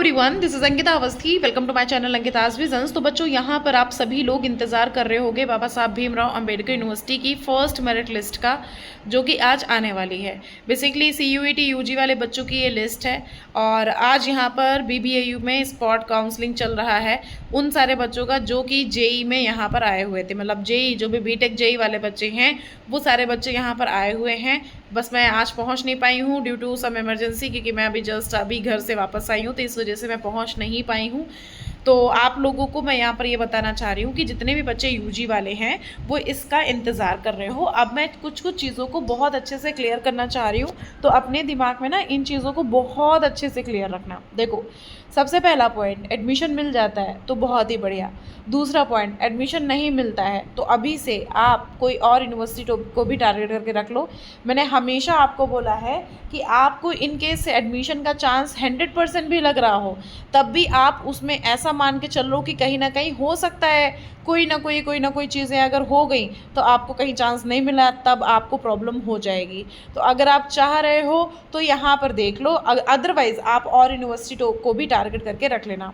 Everyone, this is Ankita Awasthi. Welcome to my channel Ankita's visions. तो बच्चों, यहाँ पर आप सभी लोग इंतजार कर रहे होंगे बाबा साहब भीमराव अंबेडकर यूनिवर्सिटी की फर्स्ट मेरिट लिस्ट का, जो कि आज आने वाली है। बेसिकली CUET UG वाले बच्चों की ये लिस्ट है और आज यहाँ पर BBAU में स्पॉट काउंसलिंग चल रहा है उन सारे बच्चों का जो कि JEE में यहाँ पर आए हुए थे। मतलब JEE जो भी BTech JEE वाले बच्चे हैं वो सारे बच्चे यहाँ पर आए हुए हैं। बस मैं आज पहुँच नहीं पाई हूँ ड्यू टू सम इमरजेंसी, क्योंकि मैं अभी घर से वापस आई हूँ, तो इस वजह से मैं पहुँच नहीं पाई हूँ। तो आप लोगों को मैं यहाँ पर ये बताना चाह रही हूँ कि जितने भी बच्चे UG वाले हैं वो इसका इंतज़ार कर रहे हो। अब मैं कुछ चीज़ों को बहुत अच्छे से क्लियर करना चाह रही हूँ, तो अपने दिमाग में ना इन चीज़ों को बहुत अच्छे से क्लियर रखना। देखो, सबसे पहला पॉइंट, एडमिशन मिल जाता है तो बहुत ही बढ़िया। दूसरा पॉइंट, एडमिशन नहीं मिलता है तो अभी से आप कोई और यूनिवर्सिटी को भी टारगेट करके रख लो। मैंने हमेशा आपको बोला है कि आपको इन केस एडमिशन का चांस 100% भी लग रहा हो, तब भी आप उसमें ऐसा मान के चल लो कि कहीं ना कहीं हो सकता है कोई ना कोई चीज़ें अगर हो गई तो आपको कहीं चांस नहीं मिला, तब आपको प्रॉब्लम हो जाएगी। तो अगर आप चाह रहे हो तो यहाँ पर देख लो, अदरवाइज़ आप और यूनिवर्सिटी को भी टारगेट करके रख लेना।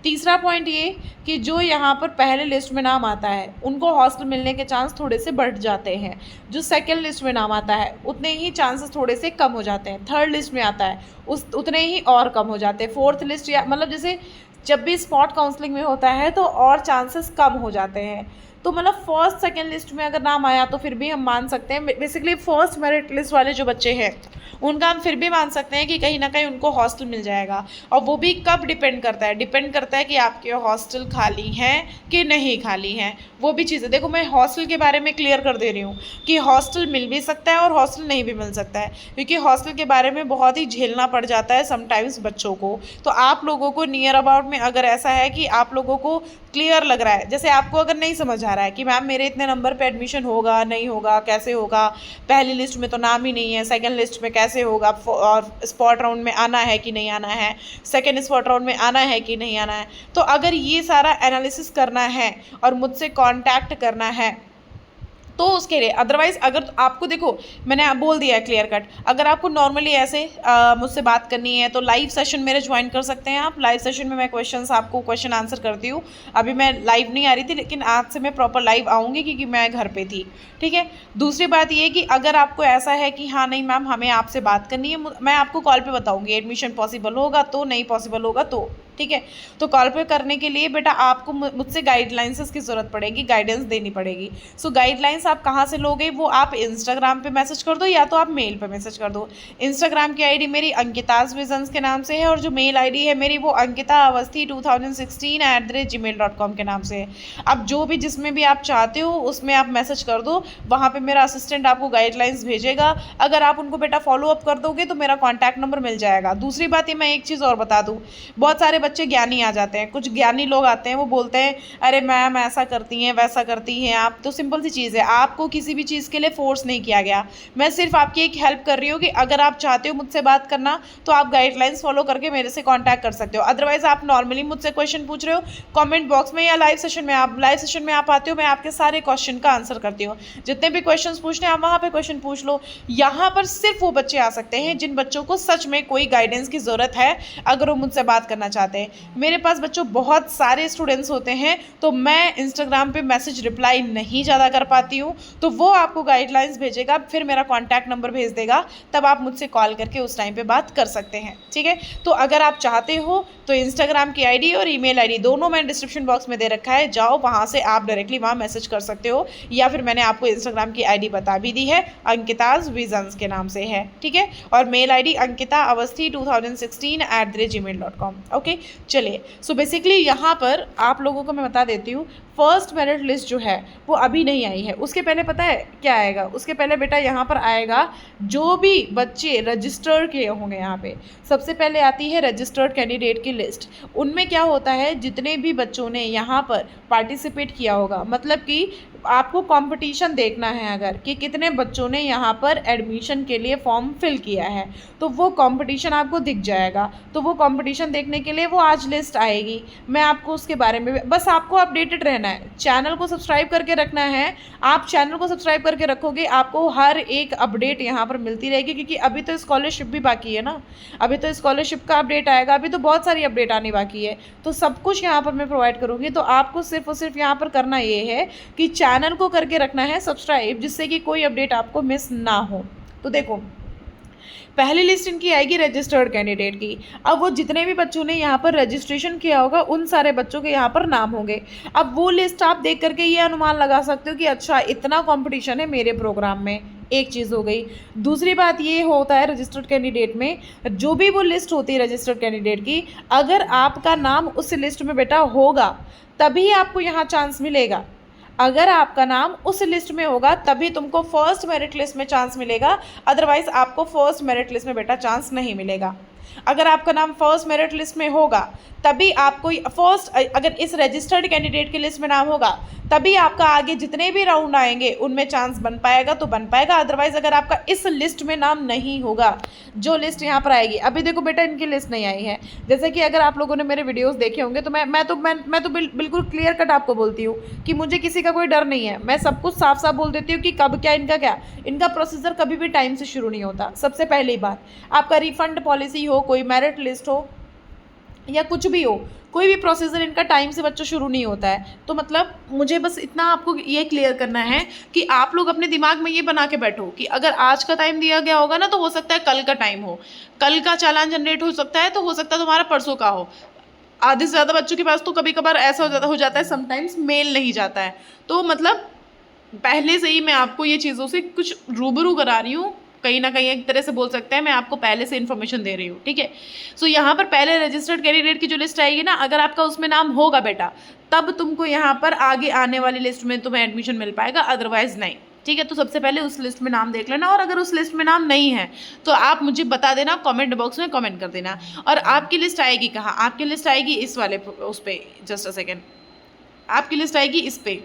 तीसरा पॉइंट ये कि जो यहाँ पर पहले लिस्ट में नाम आता है उनको हॉस्टल मिलने के चांस थोड़े से बढ़ जाते हैं। जो सेकंड लिस्ट में नाम आता है उतने ही चांसेस थोड़े से कम हो जाते हैं। थर्ड लिस्ट में आता है उतने ही और कम हो जाते हैं। फोर्थ लिस्ट या मतलब जैसे जब भी स्पॉट काउंसलिंग में होता है तो और चांसेस कम हो जाते हैं। तो मतलब फर्स्ट सेकंड लिस्ट में अगर नाम आया तो फिर भी हम मान सकते हैं, बेसिकली फर्स्ट मेरिट लिस्ट वाले जो बच्चे हैं उनका हम फिर भी मान सकते हैं कि कहीं ना कहीं उनको हॉस्टल मिल जाएगा। और वो भी कब डिपेंड करता है कि आपके हॉस्टल खाली हैं कि नहीं खाली हैं, वो भी चीज़ें। देखो, मैं हॉस्टल के बारे में क्लियर कर दे रही हूँ कि हॉस्टल मिल भी सकता है और हॉस्टल नहीं भी मिल सकता है, क्योंकि हॉस्टल के बारे में बहुत ही झेलना पड़ जाता है समटाइम्स बच्चों को। तो आप लोगों को नियर अबाउट में अगर ऐसा है कि आप लोगों को क्लियर लग रहा है, जैसे आपको अगर नहीं समझ आ रहा है कि मैम मेरे इतने नंबर पे एडमिशन होगा नहीं होगा, कैसे होगा, पहली लिस्ट में तो नाम ही नहीं है, सेकंड लिस्ट में कैसे होगा, और स्पॉट राउंड में आना है कि नहीं आना है, सेकंड स्पॉट राउंड में आना है कि नहीं आना है। तो अगर ये सारा एनालिसिस करना है और मुझसे कांटेक्ट करना है तो उसके लिए, अदरवाइज अगर आपको, देखो मैंने बोल दिया है क्लियर कट, अगर आपको नॉर्मली ऐसे मुझसे बात करनी है तो लाइव सेशन मेरे ज्वाइन कर सकते हैं आप। लाइव सेशन में मैं आपको क्वेश्चन आंसर करती हूँ। अभी मैं लाइव नहीं आ रही थी, लेकिन आज से मैं प्रॉपर लाइव आऊँगी क्योंकि मैं घर पे थी, ठीक है। दूसरी बात ये कि अगर आपको ऐसा है कि हाँ नहीं मैम हमें आपसे बात करनी है, मैं आपको कॉल पे बताऊँगी एडमिशन पॉसिबल होगा तो, नहीं पॉसिबल होगा तो, ठीक है। तो कॉल पे करने के लिए बेटा आपको मुझसे गाइडलाइंस की ज़रूरत पड़ेगी, गाइडेंस देनी पड़ेगी। सो गाइडलाइंस आप कहाँ से लोगे, वो आप इंस्टाग्राम पे मैसेज कर दो या तो आप मेल पे मैसेज कर दो। इंस्टाग्राम की आईडी मेरी अंकिताज विजन्स के नाम से है और जो मेल आईडी है मेरी वो अंकिता अवस्थी 2016@gmail.com के नाम से है। अब जो भी जिसमें भी आप चाहते हो उसमें आप मैसेज कर दो, वहाँ पर मेरा असिस्टेंट आपको गाइडलाइंस भेजेगा। अगर आप उनको बेटा फॉलो अप कर दोगे तो मेरा कॉन्टैक्ट नंबर मिल जाएगा। दूसरी बात ये मैं एक चीज़ और बता दूँ, बहुत सारे बच्चे ज्ञानी आ जाते हैं, कुछ ज्ञानी लोग आते हैं, वो बोलते हैं अरे मैम ऐसा करती हैं वैसा करती हैं आप। तो सिंपल सी चीज़ है, आपको किसी भी चीज़ के लिए फोर्स नहीं किया गया, मैं सिर्फ आपकी एक हेल्प कर रही हूँ कि अगर आप चाहते हो मुझसे बात करना तो आप गाइडलाइंस फॉलो करके मेरे से कांटेक्ट कर सकते हो। अदरवाइज आप नॉर्मली मुझसे क्वेश्चन पूछ रहे हो कमेंट बॉक्स में या लाइव सेशन में आप आते हो, मैं आपके सारे क्वेश्चन का आंसर करती हूँ। जितने भी क्वेश्चन पूछने आप वहाँ पे क्वेश्चन पूछ लो। यहाँ पर सिर्फ वो बच्चे आ सकते हैं जिन बच्चों को सच में कोई गाइडेंस की ज़रूरत है, अगर वो मुझसे बात करना चाहते हैं। मेरे पास बच्चों बहुत सारे स्टूडेंट्स होते हैं तो मैं इंस्टाग्राम पे मैसेज रिप्लाई नहीं ज़्यादा कर पाती हूँ, तो वो आपको गाइडलाइंस भेजेगा, फिर मेरा कॉन्टैक्ट नंबर भेज देगा, तब आप मुझसे कॉल करके उस टाइम पे बात कर सकते हैं, ठीक है। तो अगर आप चाहते हो तो इंस्टाग्राम की आईडी और ईमेल आईडी दोनों मैंने डिस्क्रिप्शन बॉक्स में दे रखा है, जाओ वहाँ से आप डायरेक्टली वहाँ मैसेज कर सकते हो, या फिर मैंने आपको इंस्टाग्राम की आईडी बता भी दी है, अंकिताज विजन्स के नाम से है, ठीक है। और mail ID Ankita Awasthi 2016@gmail.com। Okay, चलिए। सो बेसिकली यहाँ पर आप लोगों को मैं बता देती हूँ, फर्स्ट मेरिट लिस्ट जो है वो अभी नहीं आई है। उसके पहले पता है क्या आएगा, उसके पहले बेटा यहाँ पर आएगा जो भी बच्चे रजिस्टर्ड किए होंगे। यहाँ पे सबसे पहले आती है रजिस्टर्ड कैंडिडेट की लिस्ट। उनमें क्या होता है, जितने भी बच्चों ने यहाँ पर पार्टिसिपेट किया होगा, मतलब कि आपको कंपटीशन देखना है अगर कि कितने बच्चों ने यहाँ पर एडमिशन के लिए फॉर्म फिल किया है, तो वो कंपटीशन आपको दिख जाएगा। तो वो कंपटीशन देखने के लिए वो आज लिस्ट आएगी, मैं आपको उसके बारे में, बस आपको अपडेटेड रहना है, चैनल को सब्सक्राइब करके रखना है। आप चैनल को सब्सक्राइब करके रखोगे, आपको हर एक अपडेट यहाँ पर मिलती रहेगी, क्योंकि अभी तो स्कॉलरशिप भी बाकी है ना, अभी तो स्कॉलरशिप का अपडेट आएगा, अभी तो बहुत सारी अपडेट आनी बाकी है। तो सब कुछ यहाँ पर मैं प्रोवाइड करूँगी। तो आपको सिर्फ और सिर्फ यहाँ पर करना ये है कि चैनल को करके रखना है सब्सक्राइब, जिससे कि कोई अपडेट आपको मिस ना हो। तो देखो, पहली लिस्ट इनकी आएगी रजिस्टर्ड कैंडिडेट की। अब वो जितने भी बच्चों ने यहाँ पर रजिस्ट्रेशन किया होगा उन सारे बच्चों के यहाँ पर नाम होंगे। अब वो लिस्ट आप देख करके ये अनुमान लगा सकते हो कि अच्छा इतना कंपटीशन है मेरे प्रोग्राम में। एक चीज़ हो गई। दूसरी बात ये होता है रजिस्टर्ड कैंडिडेट में, जो भी वो लिस्ट होती है रजिस्टर्ड कैंडिडेट की, अगर आपका नाम उस लिस्ट में बेटा होगा तभी आपको यहाँ चांस मिलेगा। अगर आपका नाम उस लिस्ट में होगा तभी तुमको फर्स्ट मेरिट लिस्ट में चांस मिलेगा, अदरवाइज आपको फर्स्ट मेरिट लिस्ट में बेटा चांस नहीं मिलेगा। अगर आपका नाम फर्स्ट मेरिट लिस्ट में होगा तभी आपको फर्स्ट, अगर इस रजिस्टर्ड कैंडिडेट की लिस्ट में नाम होगा तभी आपका आगे जितने भी राउंड आएंगे उनमें चांस बन पाएगा तो बन पाएगा। अदरवाइज अगर आपका इस लिस्ट में नाम नहीं होगा, जो लिस्ट यहाँ पर आएगी, अभी देखो बेटा इनकी लिस्ट नहीं आई है। जैसे कि अगर आप लोगों ने मेरे वीडियोस देखे होंगे तो मैं तो बिल्कुल क्लियर कट आपको बोलती हूँ कि मुझे किसी का कोई डर नहीं है। मैं सब कुछ साफ साफ बोल देती हूँ कि कब क्या इनका प्रोसीजर कभी भी टाइम से शुरू नहीं होता। सबसे पहली बात, आपका रिफंड पॉलिसी हो, कोई मेरिट लिस्ट हो या कुछ भी हो, कोई भी प्रोसीजर इनका टाइम से बच्चों शुरू नहीं होता है। तो मतलब मुझे बस इतना आपको ये क्लियर करना है कि आप लोग अपने दिमाग में ये बना के बैठो कि अगर आज का टाइम दिया गया होगा ना तो हो सकता है कल का टाइम हो, कल का चालान जनरेट हो सकता है, तो हो सकता है तुम्हारा परसों का हो। आधे से ज़्यादा बच्चों के पास तो कभी कभार ऐसा हो जाता है समटाइम्स मेल नहीं जाता है। तो मतलब पहले से ही मैं आपको ये चीज़ों से कुछ रूबरू करा रही हूँ, कहीं ना कहीं एक तरह से बोल सकते हैं मैं आपको पहले से इन्फॉर्मेशन दे रही हूँ, ठीक है। सो यहाँ पर पहले रजिस्टर्ड कैंडिडेट की जो लिस्ट आएगी ना, अगर आपका उसमें नाम होगा बेटा तब तुमको यहाँ पर आगे आने वाली लिस्ट में तुम्हें एडमिशन मिल पाएगा, अदरवाइज नहीं, ठीक है। तो सबसे पहले उस लिस्ट में नाम देख लेना, और अगर उस लिस्ट में नाम नहीं है तो आप मुझे बता देना, कमेंट बॉक्स में कमेंट कर देना। और आपकी लिस्ट आएगी कहाँ? आपकी लिस्ट आएगी इस वाले उस पर, जस्ट अ सेकेंड, आपकी लिस्ट आएगी इस पर,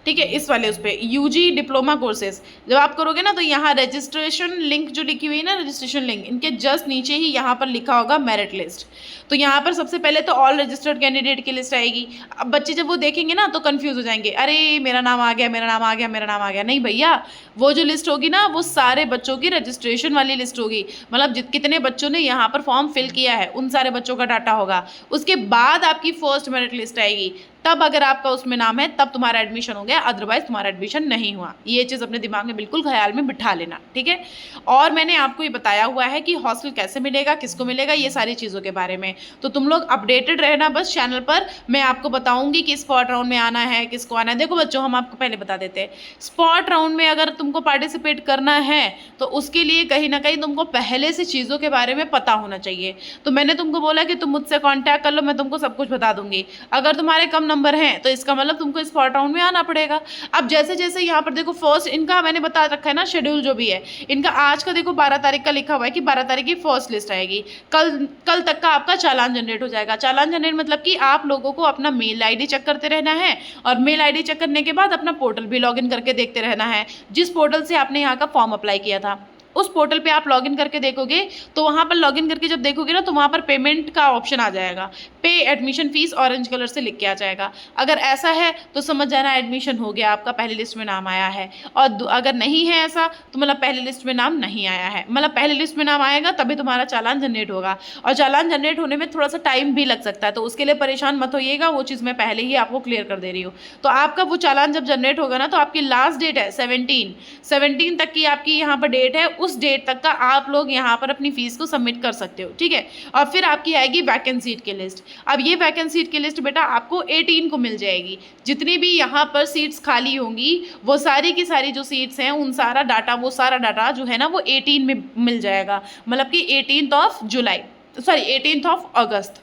ठीक है, इस वाले उस पर यूजी डिप्लोमा कोर्सेज। जब आप करोगे ना तो यहाँ रजिस्ट्रेशन लिंक जो लिखी हुई है ना, रजिस्ट्रेशन लिंक, इनके जस्ट नीचे ही यहाँ पर लिखा होगा मेरिट लिस्ट। तो यहाँ पर सबसे पहले तो ऑल रजिस्टर्ड कैंडिडेट की लिस्ट आएगी। अब बच्चे जब वो देखेंगे ना तो कंफ्यूज हो जाएंगे, अरे मेरा नाम आ गया, मेरा नाम आ गया, मेरा नाम आ गया। नहीं भैया, वो जो लिस्ट होगी ना वो सारे बच्चों की रजिस्ट्रेशन वाली लिस्ट होगी, मतलब कितने बच्चों ने यहाँ पर फॉर्म फिल किया है उन सारे बच्चों का डाटा होगा। उसके बाद आपकी फर्स्ट मेरिट लिस्ट आएगी, तब अगर आपका उसमें नाम है तब तुम्हारा एडमिशन हो गया, अदरवाइज तुम्हारा एडमिशन नहीं हुआ। ये चीज़ अपने दिमाग में बिल्कुल ख्याल में बिठा लेना, ठीक है। और मैंने आपको ये बताया हुआ है कि हॉस्टल कैसे मिलेगा, किसको मिलेगा, ये सारी चीज़ों के बारे में। तो तुम लोग अपडेटेड रहना बस चैनल पर, मैं आपको बताऊंगी कि स्पॉट राउंड में आना है, किसको आना है। देखो बच्चों, हम आपको पहले बता देते हैं, स्पॉट राउंड में अगर तुमको पार्टिसिपेट करना है तो उसके लिए कहीं ना कहीं तुमको पहले से चीज़ों के बारे में पता होना चाहिए। तो मैंने तुमको बोला कि तुम मुझसे कॉन्टैक्ट कर लो, मैं तुमको सब कुछ बता दूंगी। अगर तुम्हारे कम नंबर हैं तो इसका मतलब तुमको स्पॉट राउंड में आना पड़ेगा। अब जैसे जैसे यहाँ पर देखो फर्स्ट इनका मैंने बता रखा है ना शेड्यूल जो भी है इनका, आज का देखो 12 तारीख का लिखा हुआ है कि 12 तारीख की फर्स्ट लिस्ट आएगी। कल तक का आपका चालान जनरेट हो जाएगा। चालान जनरेट मतलब कि आप लोगों को अपना मेल आईडी चेक करते रहना है, और मेल आईडी चेक करने के बाद अपना पोर्टल भी लॉगिन करके देखते रहना है। जिस पोर्टल से आपने यहाँ का फॉर्म अप्लाई किया था उस पोर्टल पे आप लॉगिन करके देखोगे, तो वहाँ पर लॉगिन करके जब देखोगे ना तो वहाँ पर पेमेंट का ऑप्शन आ जाएगा, पे एडमिशन फीस ऑरेंज कलर से लिख के आ जाएगा। अगर ऐसा है तो समझ जाना एडमिशन हो गया, आपका पहली लिस्ट में नाम आया है। और अगर नहीं है ऐसा तो मतलब पहली लिस्ट में नाम नहीं आया है, मतलब पहली लिस्ट में नाम आएगा तभी तुम्हारा चालान जनरेट होगा। और चालान जनरेट होने में थोड़ा सा टाइम भी लग सकता है, तो उसके लिए परेशान मत होइएगा, वो चीज़ मैं पहले ही आपको क्लियर कर दे रही हूँ। तो आपका वो चालान जब जनरेट होगा ना तो आपकी लास्ट डेट है 17 तक की आपकी यहाँ पर डेट है, उस डेट तक का आप लोग यहाँ पर अपनी फीस को सबमिट कर सकते हो, ठीक है। और फिर आपकी आएगी वैकेंसी सीट की लिस्ट। अब ये वैकेंसी सीट की लिस्ट बेटा आपको 18 को मिल जाएगी। जितनी भी यहाँ पर सीट्स खाली होंगी वो सारी की सारी जो सीट्स हैं उन सारा डाटा, वो सारा डाटा जो है ना वो 18 में मिल जाएगा, मतलब कि 18 अगस्त,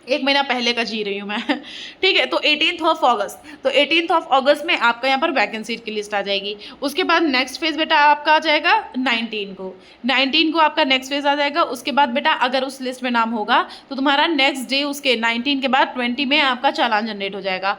एक महीना पहले का जी रही हूँ मैं, ठीक है। तो 18 अगस्त में आपका यहाँ पर वैकेंसी की लिस्ट आ जाएगी। उसके बाद नेक्स्ट फेज बेटा आपका आ जाएगा 19 को आपका नेक्स्ट फेज आ जाएगा। उसके बाद बेटा अगर उस लिस्ट में नाम होगा तो तुम्हारा नेक्स्ट डे उसके 19 के बाद 20 में आपका चालान जनरेट हो जाएगा।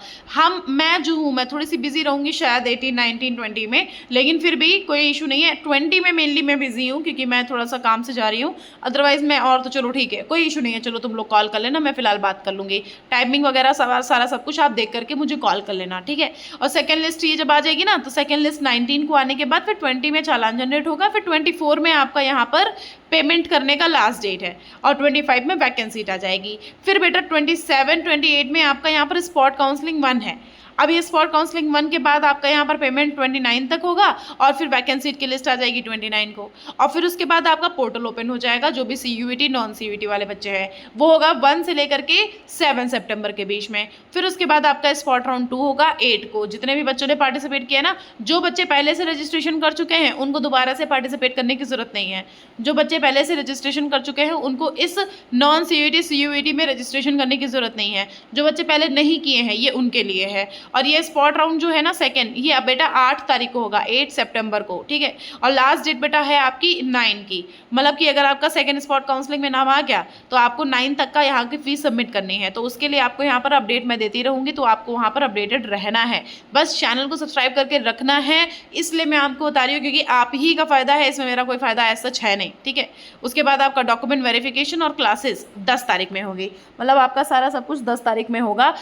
मैं जो हूँ मैं थोड़ी सी बिजी रहूँगी शायद 18, 19, 20 में, लेकिन फिर भी कोई इशू नहीं है। 20 में मेनली मैं बिजी हूँ क्योंकि मैं थोड़ा सा काम से जा रही हूँ, अदरवाइज मैं और तो चलो ठीक है, कोई इशू नहीं है। चलो तुम लोग कॉल कर लेना, मैं फिलहाल बात कर लूँगी। टाइमिंग वगैरह सारा सब कुछ आप देख करके मुझे कॉल कर लेना, ठीक है। और सेकेंड लिस्ट ये जब आ जाएगी ना, तो सेकेंड लिस्ट 19 को आने के बाद फिर 20 में चालान जनरेट होगा, फिर 24 में आपका यहाँ पर पेमेंट करने का लास्ट डेट है, और 25 में वैकेंसी आ जाएगी। फिर बेटा 27, 28 में आपका यहाँ पर स्पॉट काउंसलिंग 1 है। अब ये स्पॉट काउंसलिंग 1 के बाद आपका यहाँ पर पेमेंट 29 तक होगा, और फिर वैकेंसी की लिस्ट आ जाएगी 29 को, और फिर उसके बाद आपका पोर्टल ओपन हो जाएगा। जो भी CUET नॉन CUET वाले बच्चे हैं वो होगा 1 से लेकर के 7 सितंबर के बीच में। फिर उसके बाद आपका स्पॉट राउंड 2 होगा 8 को। जितने भी बच्चों ने पार्टिसिपेट किया ना, जो बच्चे पहले से रजिस्ट्रेशन कर चुके हैं उनको दोबारा से पार्टिसिपेट करने की जरूरत नहीं है। जो बच्चे पहले से रजिस्ट्रेशन कर चुके हैं उनको इस नॉन CUET CUET में रजिस्ट्रेशन करने की जरूरत नहीं है। जो बच्चे पहले नहीं किए हैं ये उनके लिए है। और ये स्पॉट राउंड जो है ना सेकंड, ये अब बेटा 8 तारीख को होगा, 8 सितंबर को, ठीक है। और लास्ट डेट बेटा है आपकी 9 की। मतलब कि अगर आपका सेकंड स्पॉट काउंसलिंग में नाम आ गया तो आपको 9 तक का यहाँ की फीस सबमिट करनी है। तो उसके लिए आपको यहाँ पर अपडेट मैं देती रहूँगी, तो आपको वहाँ पर अपडेटेड रहना है। बस चैनल को सब्सक्राइब करके रखना है, इसलिए मैं आपको बता रही हूँ क्योंकि आप ही का फ़ायदा है, इसमें मेरा कोई फ़ायदा ऐसा सच है नहीं, ठीक है। उसके बाद आपका डॉक्यूमेंट वेरिफिकेशन और क्लासेस 10 तारीख में होगी। मतलब आपका सारा सब कुछ 10 तारीख में होगा।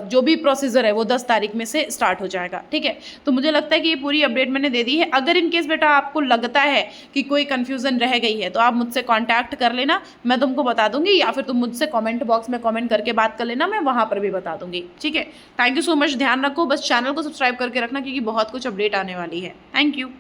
जो भी प्रोसीजर है वो 10 तारीख में से स्टार्ट हो जाएगा, ठीक है। तो मुझे लगता है कि ये पूरी अपडेट मैंने दे दी है। अगर इन केस बेटा आपको लगता है कि कोई कंफ्यूजन रह गई है तो आप मुझसे कांटेक्ट कर लेना, मैं तुमको बता दूंगी, या फिर तुम मुझसे कमेंट बॉक्स में कमेंट करके बात कर लेना, मैं वहां पर भी बता दूंगी, ठीक है। Thank you so much. ध्यान रखो, बस चैनल को सब्सक्राइब करके रखना क्योंकि बहुत कुछ अपडेट आने वाली है। Thank you.